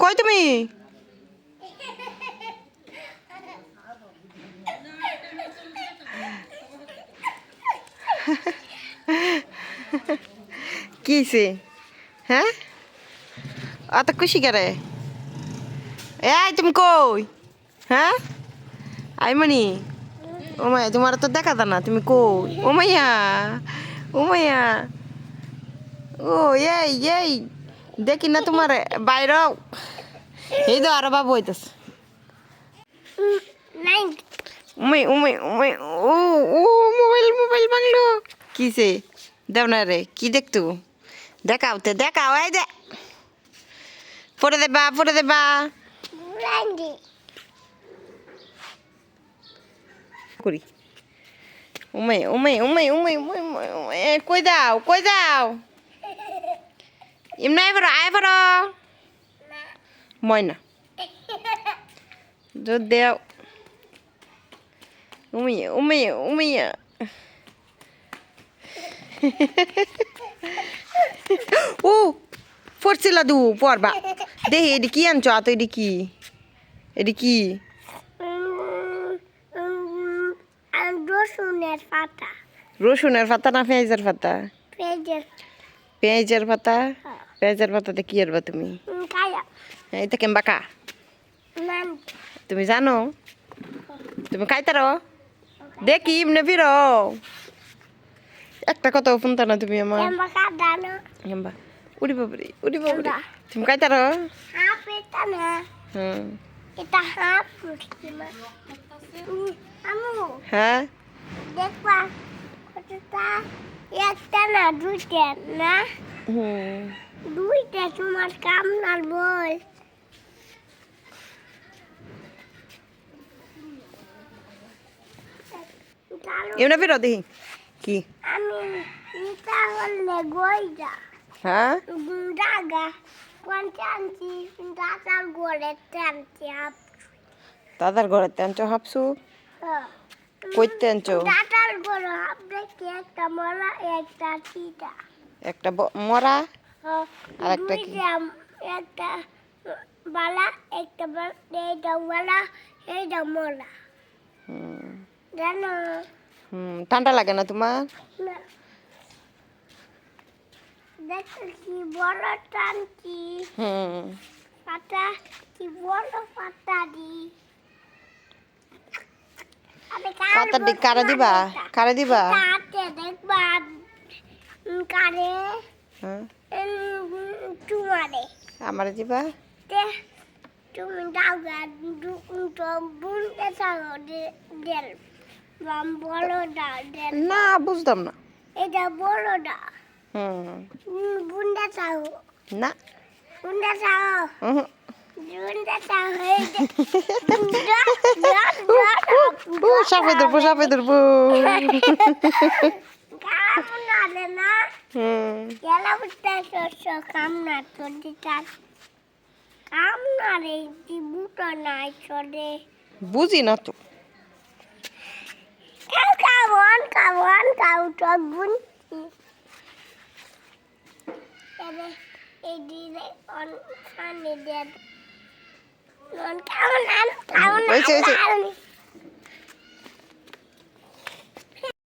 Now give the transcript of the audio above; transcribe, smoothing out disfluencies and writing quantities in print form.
কই তুমি? কি হইছে? হ্যাঁ, অত খুশি করে? এই তুমি কই? হ্যাঁ, আইমনি। ও মাইয়া, তোমার তো দেখা না, তুমি কই? ও মাইয়া, ও মাইয়া, ও এই দেখি না তোমার বাইরে। এই তো আরো বাবু হইতেছে। উমাই উমাই উমাই, ও ও মোবাইল ভাঙলো। কিসে? দেও না রে, কি দেখতো? দেখাও তে, দেখাও। এই দে, পরে দেবা করি। উমাই উমাই উমাই উমাই উমাই, কই যাও? এমনি আয় পারো ময়না দুধ দেও। উমাইয়া ও পড়ছিল পড়বা। দেখি এটি কি আনছো? আতো এটি কি? রসুনের পাতা না পেঁয়াজের পাতা? পেঁয়াজের পাতা। পেঁয়াজের পাতাতে কি আরবা তুমি? এটা কেমবা কা? তুমি জানো? তুমি খাইতারো? দেখি এমনি ফিরো। একটা কথাও শুনতা না তুমি আমার। কেমবা? উড়ি বাবরি। তুমি খাইতারো? হুম। হ্যাঁ, দেখবা কতটা, একটা না দুইটা না, দুইটা তোমার কামনার বল। এমনি ফিরো দেখি কি। আমি নিতা হলে গইরা হ্যাঁ, দাগা কোন চান্সি দাদার গোলে চান্সি আপ। দাদার ঘরে আনছো হাফসু? কইতে আনছো? দাদার গোলে আপ দেখি একটা মলা একটা চিটা। একটা মরা আর একটা কি? একটা বালা একটা এইটা বালা এইটা মলা। জানো? ঠান্ডা লাগে না তোমার? না, দেখো কি বড় টানছি পাতা, কি বড় পাতা দি। পাতাটি কারে দিবা? হাতে দেখবা কারে হ্যাঁ, তোমারে আমারে দিবা? তুমি দাও গা বুনতে চাও দেল বড়টা দেল না, বুঝতাম না। এটা বড়টা বুনতে চাও না। বুনতে চাও উহু। বুনতে চাও সাপে ধরবো। কামনারে না গেলা বুঝতে কামনা তোর কামনারে বুটো নাই চলে। বুঝি না তো। কাউ টক বুনছি এই দিলে অন খানে দেন নন কামন হয়েছে।